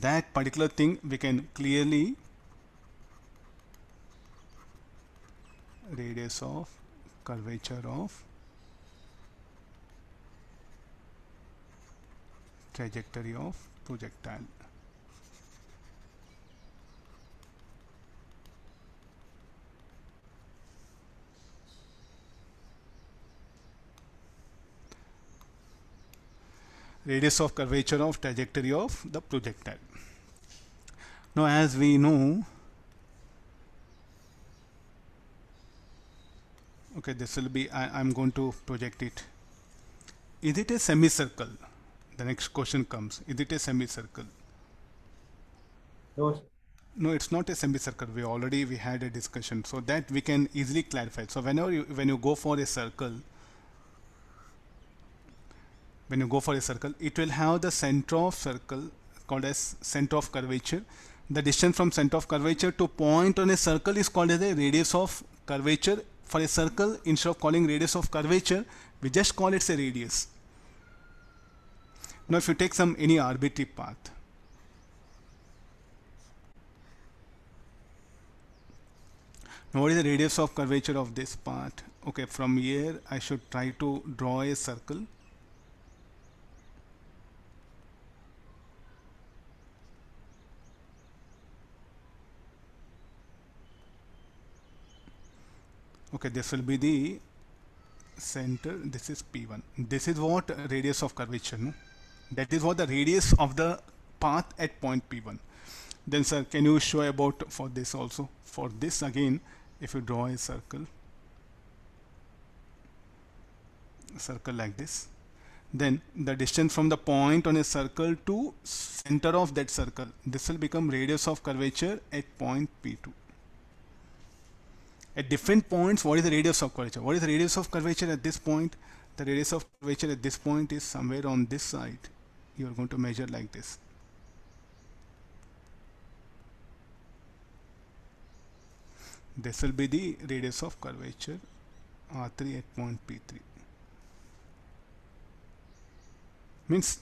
that particular thing we can clearly radius of curvature of trajectory of projectile. Radius of curvature of trajectory of the projectile. Now as we know, okay, this will be, I'm going to project it. Is it a semicircle? The next question comes. Is it a semicircle? No, sir. No, it's not a semicircle. We had a discussion, so that we can easily clarify. So when you go for a circle, it will have the center of circle called as center of curvature. The distance from center of curvature to point on a circle is called as a radius of curvature. For a circle, instead of calling radius of curvature, we just call it a radius. Now if you take any arbitrary path, now what is the radius of curvature of this path? Okay, from here I should try to draw a circle. Okay, this will be the center. This is P1. This is what radius of curvature, no? That is what the radius of the path at point P1. Then sir, can you show about for this also? For this again, if you draw a circle like this, then the distance from the point on a circle to center of that circle, this will become radius of curvature at point P2. At different points, what is the radius of curvature? What is the radius of curvature at this point? The radius of curvature at this point is somewhere on this side. You are going to measure like this. This will be the radius of curvature R3 at point P3. Means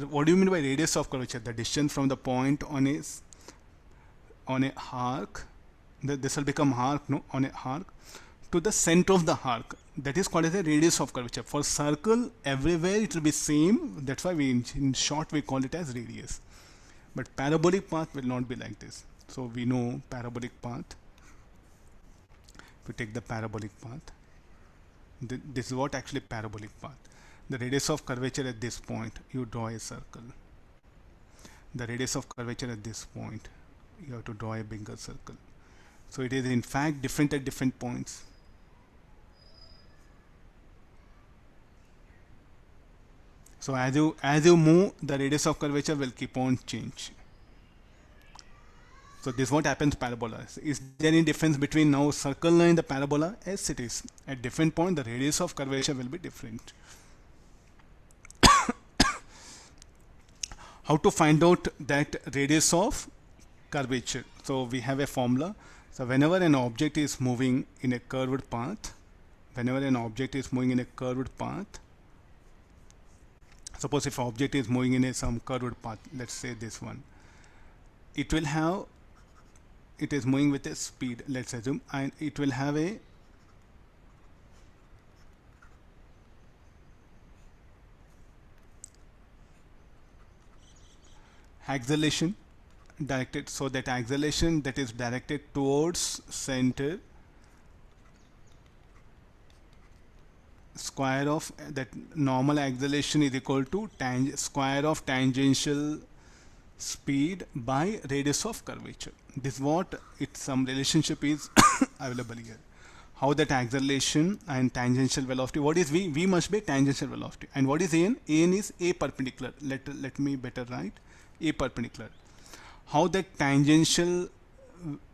what do you mean by radius of curvature? The distance from the point on a arc. This will become arc, no, on a arc to the center of the arc. That is called as a radius of curvature. For circle, everywhere it will be same. That's why in short we call it as radius. But parabolic path will not be like this. So we know parabolic path. If you take the parabolic path, this is what actually parabolic path. The radius of curvature at this point, you draw a circle. The radius of curvature at this point, you have to draw a bigger circle. So it is in fact different at different points. So as you move, the radius of curvature will keep on change. So this is what happens parabola. Is there any difference between now circle and the parabola? Yes, it is. At different point, the radius of curvature will be different. How to find out that radius of curvature? So we have a formula. So whenever an object is moving in a curved path, suppose if object is moving in some curved path, let's say this one, it is moving with a speed, let's assume, and it will have a acceleration directed, so that acceleration that is directed towards center, square of that normal acceleration is equal to square of tangential speed by radius of curvature. This is what some relationship is available here. How that acceleration and tangential velocity, what is V? V must be tangential velocity. And what is AN? AN is A perpendicular. Let me better write A perpendicular. How that tangential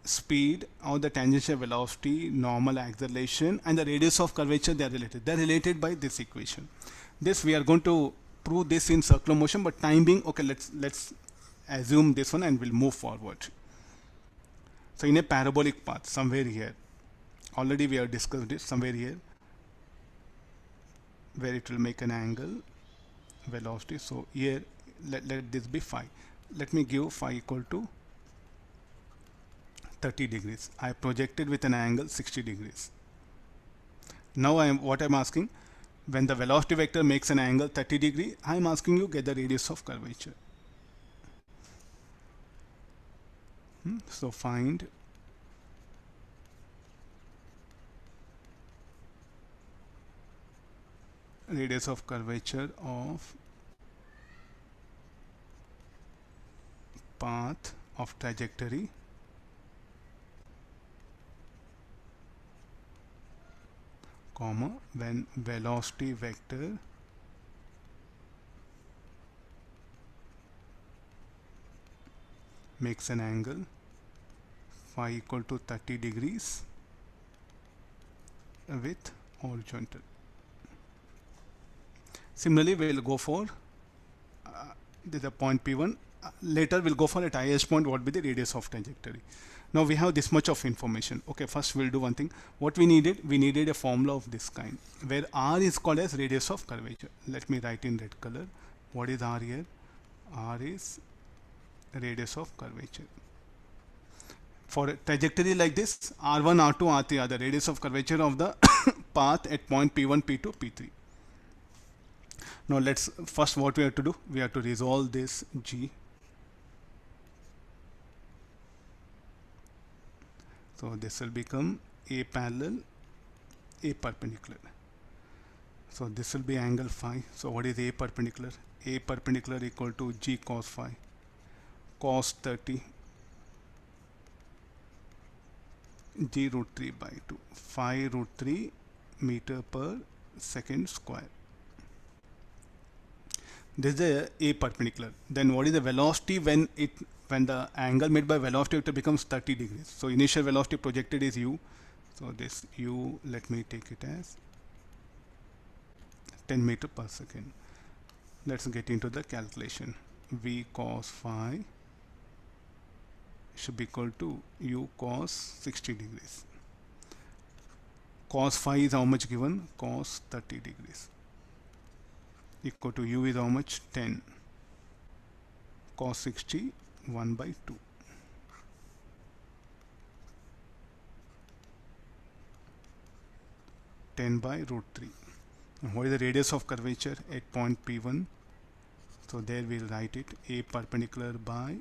speed, how the tangential velocity, normal acceleration, and the radius of curvature, they are related. They are related by this equation. This we are going to prove this in circular motion, but time being, okay, let's assume this one and we'll move forward. So in a parabolic path, somewhere here, already we have discussed it, somewhere here, where it will make an angle, velocity. So here, let this be phi. let me give phi equal to 30 degrees. I projected with an angle 60 degrees. Now what I'm asking, when the velocity vector makes an angle 30 degree, I'm asking you get the radius of curvature. So find radius of curvature of path of trajectory comma when velocity vector makes an angle phi equal to 30 degrees with horizontal. Similarly, we'll go for this is a point P1. Later we'll go for at highest point what will be the radius of trajectory. Now we have this much of information. Okay, first we'll do one thing. What we needed a formula of this kind where R is called as radius of curvature. Let me write in red color. What is R here? R is radius of curvature. For a trajectory like this, R1, R2, R3 are the radius of curvature of the path at point P1, P2, P3. Now let's first what we have to do, we have to resolve this G. So this will become A parallel, A perpendicular. So this will be angle phi. So what is A perpendicular? A perpendicular equal to G cos phi, cos 30 G root 3 by 2, phi root 3 meter per second square. This is a perpendicular. Then what is the velocity when the angle made by velocity vector becomes 30 degrees? So initial velocity projected is u. So this u, let me take it as 10 meter per second. Let's get into the calculation. V cos phi should be equal to u cos 60 degrees. Cos phi is how much given? Cos 30 degrees. Equal to u is how much? 10. Cos 60, 1 by 2. By root 3. And what is the radius of curvature at point P1? So there we'll write it A perpendicular by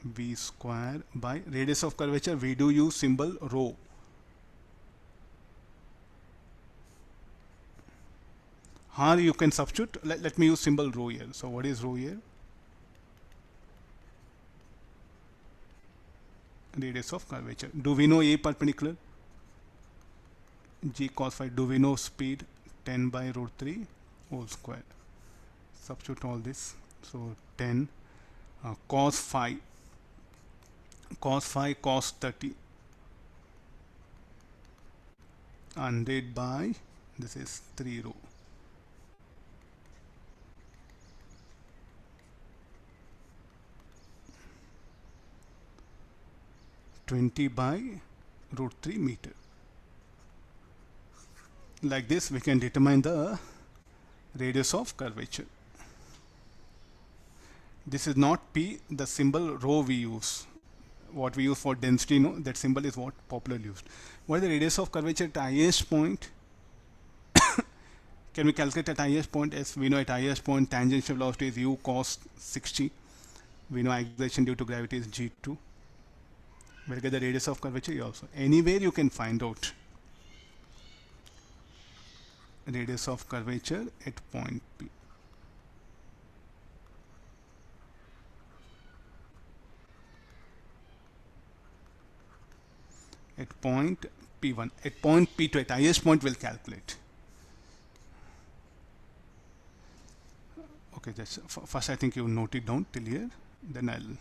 V square by radius of curvature. We do use symbol rho. Here you can substitute. Let me use symbol rho here. So what is rho here? Radius of curvature. Do we know A perpendicular? G cos phi. Do we know speed? 10 by root 3 whole square. Substitute all this. So 10 cos phi cos 30 100 by this is 3 rho. (20 by root 3 meter). Like this we can determine the radius of curvature. This is not P, the symbol rho we use. What we use for density, no, that symbol is what popularly used. What is the radius of curvature at highest point? Can we calculate at highest point? As we know, at highest point tangential velocity is u cos 60. We know acceleration due to gravity is g2. We'll get the radius of curvature also. Anywhere you can find out radius of curvature at point P. At point P1. At point P2, at highest point we'll calculate. Okay, just first I think you note it down till here, then I'll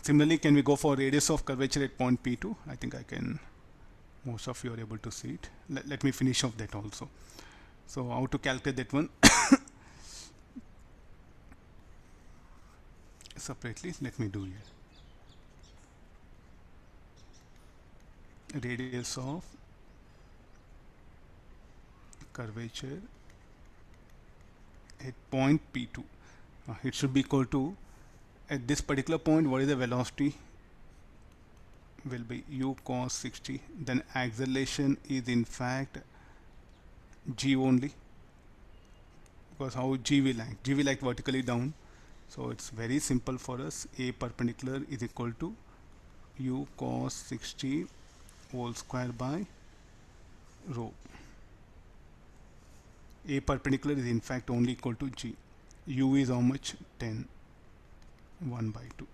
Similarly, can we go for radius of curvature at point P2? I think I can, most of you are able to see it. Let me finish off that also. So how to calculate that one separately, let me do here. Radius of curvature at point P2. It should be equal to, at this particular point, what is the velocity? Will be u cos 60. Then acceleration is in fact g only, because how g will act? G will act vertically down. So it's very simple for us. A perpendicular is equal to u cos 60 whole square by rho. A perpendicular is in fact only equal to g. U is how much? 10. 1 by 2.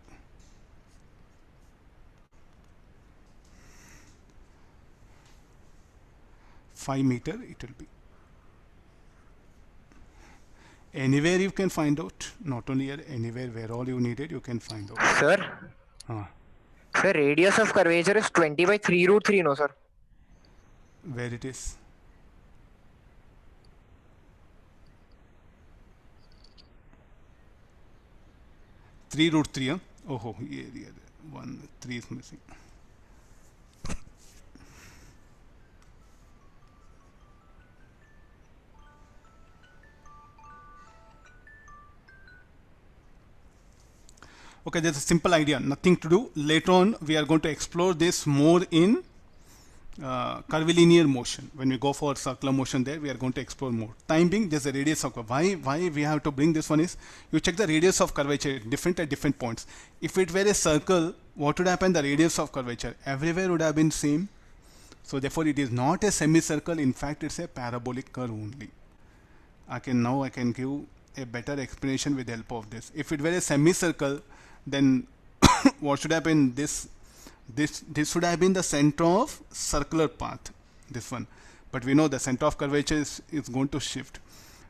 Five meter it will be. Anywhere you can find out, not only here, anywhere where all you needed, you can find out. Sir? Sir, radius of curvature is 20 by 3 root 3, no, sir? Where it is? Three root 3, huh? Oh, yeah, 1, 3 is missing. Okay, there's a simple idea, nothing to do. Later on, we are going to explore this more in curvilinear motion. When we go for circular motion there, we are going to explore more. Time being, there's a radius of curvature. Why we have to bring this one is, you check the radius of curvature different at different points. If it were a circle, what would happen? The radius of curvature everywhere would have been same. So therefore, it is not a semicircle. In fact, it's a parabolic curve only. I can give a better explanation with the help of this. If it were a semicircle, then what should happen? This should have been the center of circular path, this one. But we know the center of curvature is going to shift.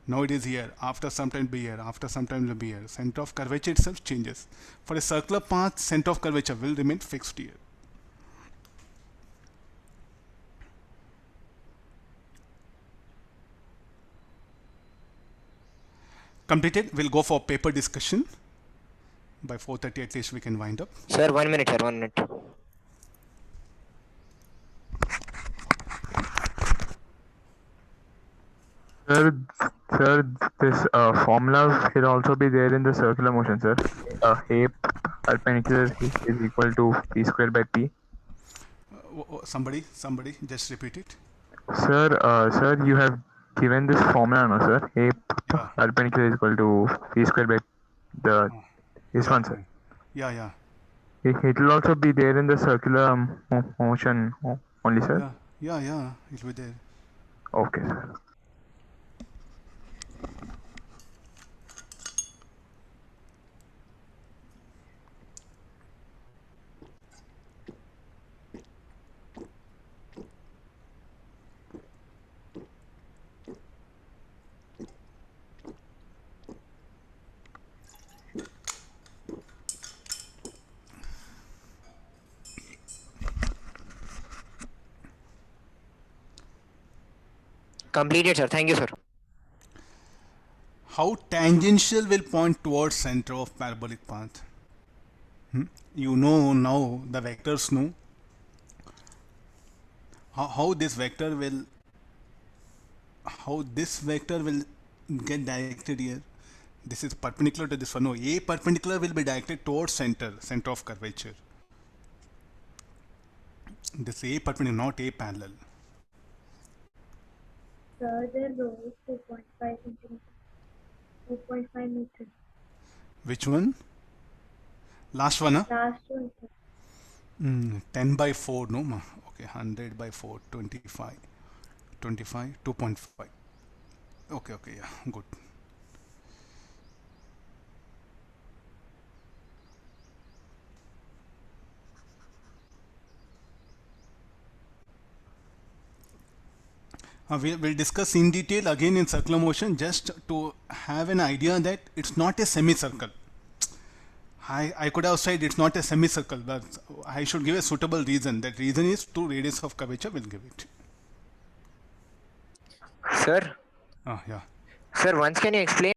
Now it is here, after some time be here, after some time it will be here. Center of curvature itself changes. For a circular path, center of curvature will remain fixed here. Completed. We'll go for paper discussion. By 4:30 at least we can wind up. Sir, 1 minute, sir, 1 minute. Sir, this formula will also be there in the circular motion, sir. A perpendicular is equal to p squared by p. Somebody, just repeat it. Sir, you have given this formula, no, sir? A perpendicular is equal to p squared by this one, sir. Yeah. It will also be there in the circular motion only, sir? Yeah, it will be there. Okay, sir. Completed, sir. Thank you, sir. How tangential will point towards center of parabolic path? You know now the vectors know how this vector will get directed here. This is perpendicular to this one. No, A perpendicular will be directed towards center of curvature. This A perpendicular, not A parallel. Sir, the row is 2.5 centimeters. 2.5 meters. Which one? Last one, huh? Last one, sir. 10 by 4, no ma. Okay, 100 by 4, 25. 25, 2.5. Okay, yeah, good. We'll discuss in detail again in circular motion, just to have an idea that it's not a semicircle. I could have said it's not a semicircle, but I should give a suitable reason. That reason is 2 radius of curvature will give it. Sir, Yeah. sir, once can you explain